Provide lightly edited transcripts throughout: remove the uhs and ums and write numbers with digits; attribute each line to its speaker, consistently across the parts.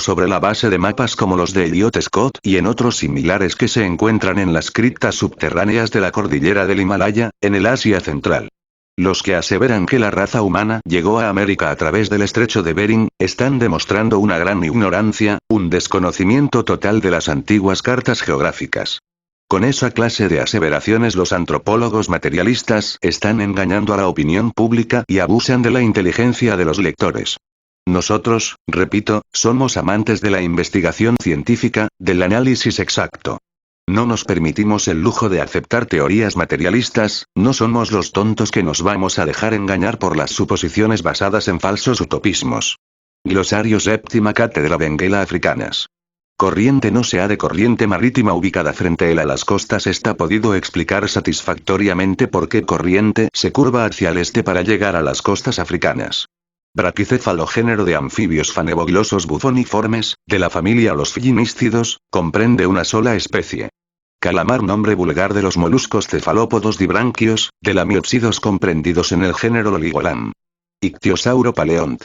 Speaker 1: sobre la base de mapas como los de Elliot Scott y en otros similares que se encuentran en las criptas subterráneas de la cordillera del Himalaya, en el Asia Central. Los que aseveran que la raza humana llegó a América a través del estrecho de Bering, están demostrando una gran ignorancia, un desconocimiento total de las antiguas cartas geográficas. Con esa clase de aseveraciones los antropólogos materialistas están engañando a la opinión pública y abusan de la inteligencia de los lectores. Nosotros, repito, somos amantes de la investigación científica, del análisis exacto. No nos permitimos el lujo de aceptar teorías materialistas, no somos los tontos que nos vamos a dejar engañar por las suposiciones basadas en falsos utopismos. Glosario séptima cátedra Benguela africanas. Corriente no sea de corriente marítima ubicada frente a las costas está podido explicar satisfactoriamente por qué corriente se curva hacia el este para llegar a las costas africanas. Braquicéfalo género de anfibios faneboglosos bufoniformes, de la familia los fillinístidos, comprende una sola especie. Calamar nombre vulgar de los moluscos cefalópodos dibranquios, de la miopsidos comprendidos en el género Loligolam. Ictiosauro paleont.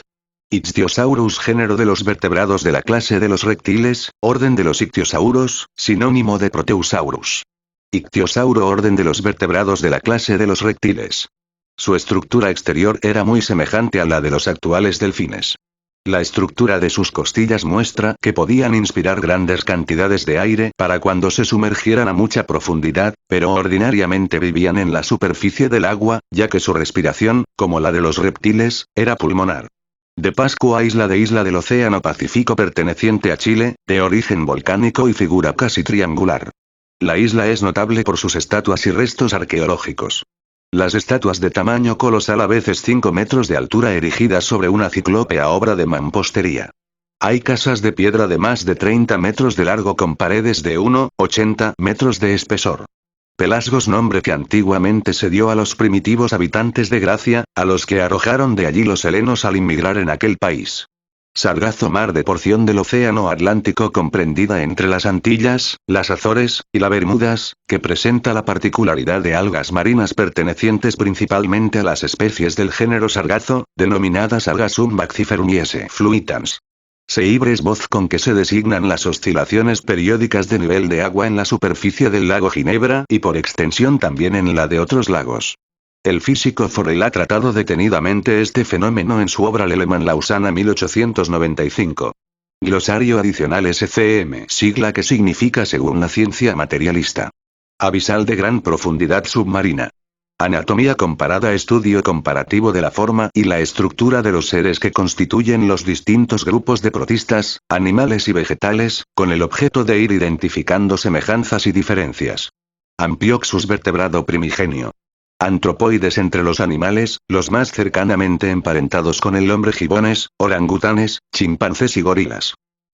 Speaker 1: Ichthyosaurus género de los vertebrados de la clase de los reptiles, orden de los ictiosauros, sinónimo de Proteusaurus. Ictiosauro orden de los vertebrados de la clase de los reptiles. Su estructura exterior era muy semejante a la de los actuales delfines. La estructura de sus costillas muestra que podían inspirar grandes cantidades de aire para cuando se sumergieran a mucha profundidad, pero ordinariamente vivían en la superficie del agua, ya que su respiración, como la de los reptiles, era pulmonar. De Pascua isla del Océano Pacífico perteneciente a Chile, de origen volcánico y figura casi triangular. La isla es notable por sus estatuas y restos arqueológicos. Las estatuas de tamaño colosal a veces 5 metros de altura erigidas sobre una ciclópea obra de mampostería. Hay casas de piedra de más de 30 metros de largo con paredes de 1,80 metros de espesor. Pelasgos nombre que antiguamente se dio a los primitivos habitantes de Gracia, a los que arrojaron de allí los helenos al inmigrar en aquel país. Sargazo mar de porción del océano Atlántico comprendida entre las Antillas, las Azores, y las Bermudas, que presenta la particularidad de algas marinas pertenecientes principalmente a las especies del género sargazo, denominadas Sargassum bacciferum y S. fluitans. Seibres voz con que se designan las oscilaciones periódicas de nivel de agua en la superficie del lago Ginebra y por extensión también en la de otros lagos. El físico Forel ha tratado detenidamente este fenómeno en su obra Leleman Lausana 1895. Glosario adicional SCM, sigla que significa según la ciencia materialista. Abisal de gran profundidad submarina. Anatomía comparada. Estudio comparativo de la forma y la estructura de los seres que constituyen los distintos grupos de protistas, animales y vegetales, con el objeto de ir identificando semejanzas y diferencias. Amphioxus vertebrado primigenio. Antropoides entre los animales, los más cercanamente emparentados con el hombre gibones, orangutanes, chimpancés y gorilas.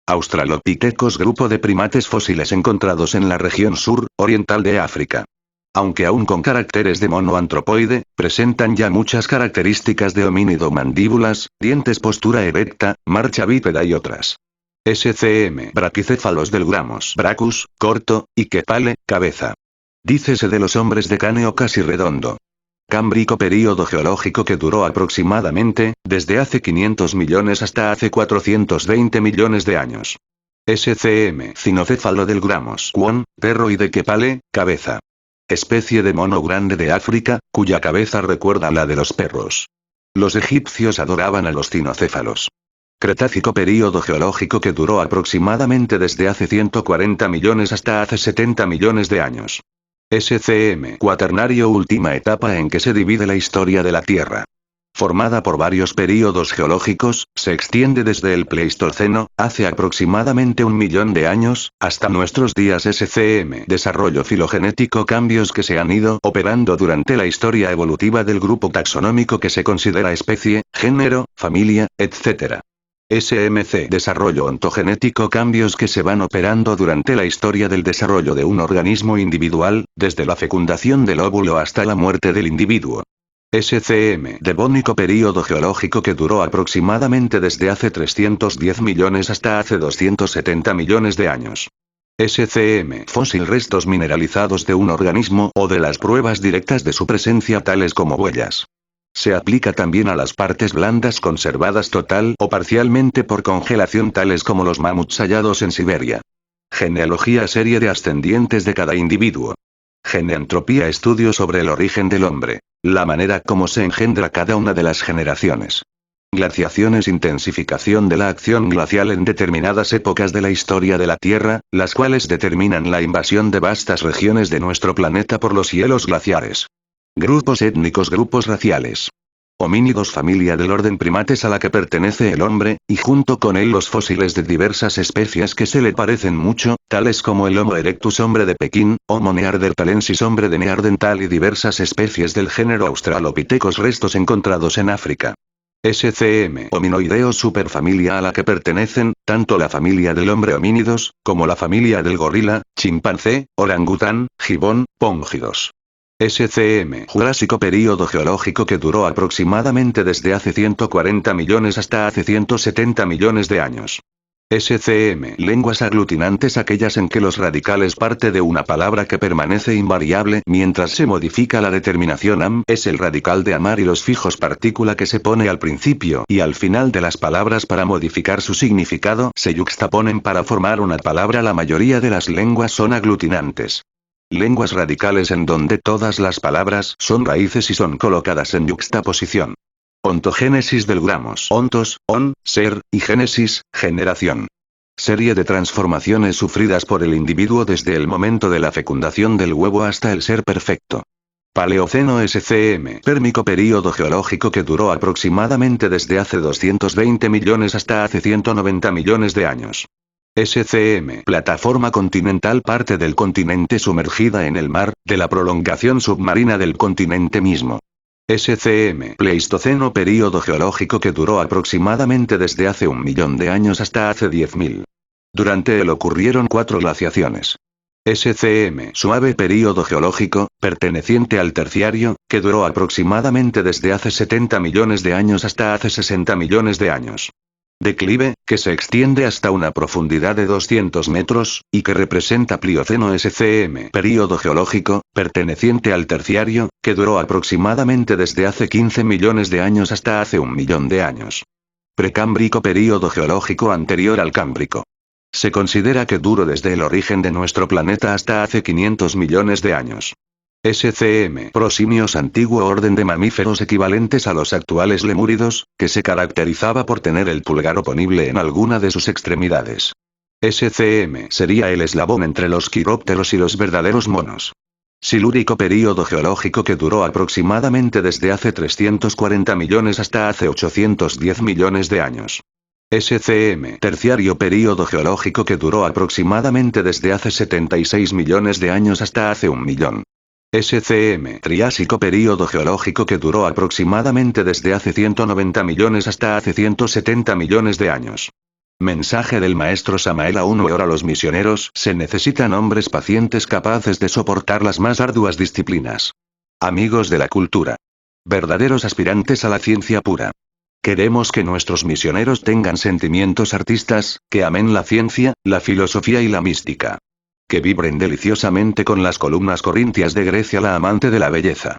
Speaker 1: Australopithecus grupo de primates fósiles encontrados en la región sur-oriental de África. Aunque aún con caracteres de mono antropoide, presentan ya muchas características de homínido: mandíbulas, dientes, postura erecta, marcha bípeda y otras. SCM braquicéfalos del Gramos brachus, corto, y quepale, cabeza. Dícese de los hombres de cráneo casi redondo. Cámbrico período geológico que duró aproximadamente, desde hace 500 millones hasta hace 420 millones de años. SCM cinocéfalo del Gramos quon, perro y de quepale, cabeza. Especie de mono grande de África, cuya cabeza recuerda a la de los perros. Los egipcios adoraban a los cinocéfalos. Cretácico período geológico que duró aproximadamente desde hace 140 millones hasta hace 70 millones de años. SCM cuaternario última etapa en que se divide la historia de la Tierra. Formada por varios períodos geológicos, se extiende desde el Pleistoceno, hace aproximadamente 1 millón de años, hasta nuestros días. SCM desarrollo filogenético, cambios que se han ido operando durante la historia evolutiva del grupo taxonómico que se considera especie, género, familia, etc. SMC desarrollo ontogenético, cambios que se van operando durante la historia del desarrollo de un organismo individual, desde la fecundación del óvulo hasta la muerte del individuo. SCM devónico período geológico que duró aproximadamente desde hace 310 millones hasta hace 270 millones de años. SCM fósil restos mineralizados de un organismo o de las pruebas directas de su presencia tales como huellas. Se aplica también a las partes blandas conservadas total o parcialmente por congelación, tales como los mamuts hallados en Siberia. Genealogía, serie de ascendientes de cada individuo. Geneantropía, estudio sobre el origen del hombre. La manera como se engendra cada una de las generaciones. Glaciaciones, intensificación de la acción glacial en determinadas épocas de la historia de la Tierra, las cuales determinan la invasión de vastas regiones de nuestro planeta por los hielos glaciares. Grupos étnicos, grupos raciales. Homínidos, familia del orden primates a la que pertenece el hombre, y junto con él los fósiles de diversas especies que se le parecen mucho, tales como el Homo erectus, hombre de Pekín, Homo neanderthalensis, hombre de Neandertal, y diversas especies del género Australopithecus, restos encontrados en África. SCM, hominoideos, superfamilia a la que pertenecen, tanto la familia del hombre homínidos, como la familia del gorila, chimpancé, orangután, gibón, póngidos. SCM, Jurásico, período geológico que duró aproximadamente desde hace 140 millones hasta hace 170 millones de años. SCM, lenguas aglutinantes, aquellas en que los radicales parte de una palabra que permanece invariable mientras se modifica la determinación am, es el radical de amar, y los fijos, partícula que se pone al principio y al final de las palabras para modificar su significado, se yuxtaponen para formar una palabra. La mayoría de las lenguas son aglutinantes. Lenguas radicales en donde todas las palabras son raíces y son colocadas en yuxtaposición. Ontogénesis del gramos, ontos, on, ser, y génesis, generación. Serie de transformaciones sufridas por el individuo desde el momento de la fecundación del huevo hasta el ser perfecto. Paleoceno SCM, pérmico, período geológico que duró aproximadamente desde hace 220 millones hasta hace 190 millones de años. SCM, plataforma continental, parte del continente sumergida en el mar, de la prolongación submarina del continente mismo. SCM, Pleistoceno, período geológico que duró aproximadamente desde hace 1 millón de años hasta hace 10.000. Durante él ocurrieron 4 glaciaciones. SCM, suave, período geológico, perteneciente al terciario, que duró aproximadamente desde hace 70 millones de años hasta hace 60 millones de años. Declive, que se extiende hasta una profundidad de 200 metros, y que representa Plioceno SCM, período geológico, perteneciente al terciario, que duró aproximadamente desde hace 15 millones de años hasta hace 1 millón de años. Precámbrico, período geológico anterior al Cámbrico. Se considera que duró desde el origen de nuestro planeta hasta hace 500 millones de años. SCM, prosimios, antiguo orden de mamíferos equivalentes a los actuales lemúridos, que se caracterizaba por tener el pulgar oponible en alguna de sus extremidades. SCM sería el eslabón entre los quirópteros y los verdaderos monos. Silúrico, período geológico que duró aproximadamente desde hace 340 millones hasta hace 810 millones de años. SCM, terciario, período geológico que duró aproximadamente desde hace 76 millones de años hasta hace 1 millón. SCM, triásico, período geológico que duró aproximadamente desde hace 190 millones hasta hace 170 millones de años. Mensaje del maestro Samael a uno. Ahora los misioneros, se necesitan hombres pacientes capaces de soportar las más arduas disciplinas. Amigos de la cultura. Verdaderos aspirantes a la ciencia pura. Queremos que nuestros misioneros tengan sentimientos artistas, que amen la ciencia, la filosofía y la mística. Que vibren deliciosamente con las columnas corintias de Grecia, la amante de la belleza.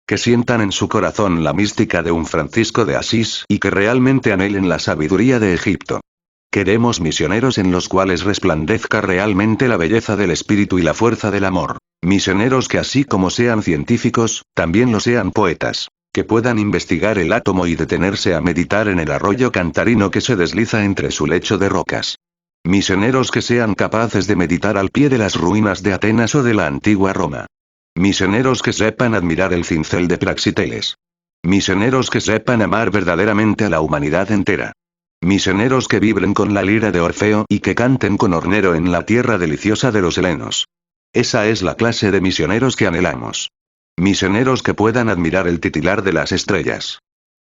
Speaker 1: Que sientan en su corazón la mística de un Francisco de Asís, y que realmente anhelen la sabiduría de Egipto. Queremos misioneros en los cuales resplandezca realmente la belleza del espíritu y la fuerza del amor. Misioneros que, así como sean científicos, también lo sean poetas. Que puedan investigar el átomo y detenerse a meditar en el arroyo cantarino que se desliza entre su lecho de rocas. Misioneros que sean capaces de meditar al pie de las ruinas de Atenas o de la antigua Roma. Misioneros que sepan admirar el cincel de Praxiteles. Misioneros que sepan amar verdaderamente a la humanidad entera. Misioneros que vibren con la lira de Orfeo y que canten con hornero en la tierra deliciosa de los helenos. Esa es la clase de misioneros que anhelamos. Misioneros que puedan admirar el titilar de las estrellas.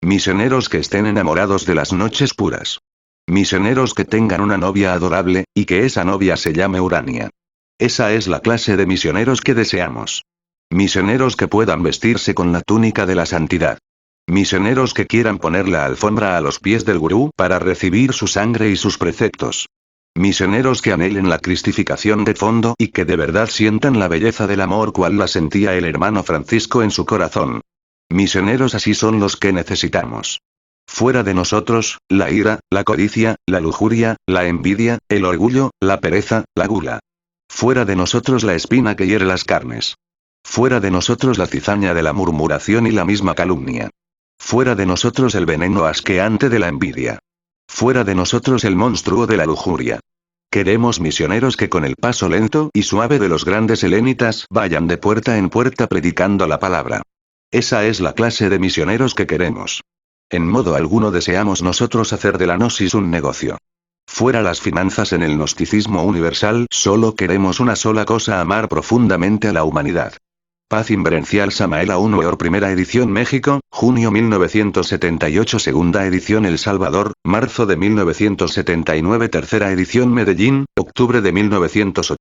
Speaker 1: Misioneros que estén enamorados de las noches puras. Misioneros que tengan una novia adorable, y que esa novia se llame Urania. Esa es la clase de misioneros que deseamos. Misioneros que puedan vestirse con la túnica de la santidad. Misioneros que quieran poner la alfombra a los pies del gurú para recibir su sangre y sus preceptos. Misioneros que anhelen la cristificación de fondo y que de verdad sientan la belleza del amor cual la sentía el hermano Francisco en su corazón. Misioneros así son los que necesitamos. Fuera de nosotros, la ira, la codicia, la lujuria, la envidia, el orgullo, la pereza, la gula. Fuera de nosotros la espina que hiere las carnes. Fuera de nosotros la cizaña de la murmuración y la misma calumnia. Fuera de nosotros el veneno asqueante de la envidia. Fuera de nosotros el monstruo de la lujuria. Queremos misioneros que con el paso lento y suave de los grandes helenitas vayan de puerta en puerta predicando la palabra. Esa es la clase de misioneros que queremos. En modo alguno deseamos nosotros hacer de la gnosis un negocio. Fuera las finanzas en el gnosticismo universal, solo queremos una sola cosa: amar profundamente a la humanidad. Paz Inverencial Samael Weor Primera edición México, junio 1978 Segunda edición El Salvador, marzo de 1979 Tercera edición Medellín, octubre de 1980.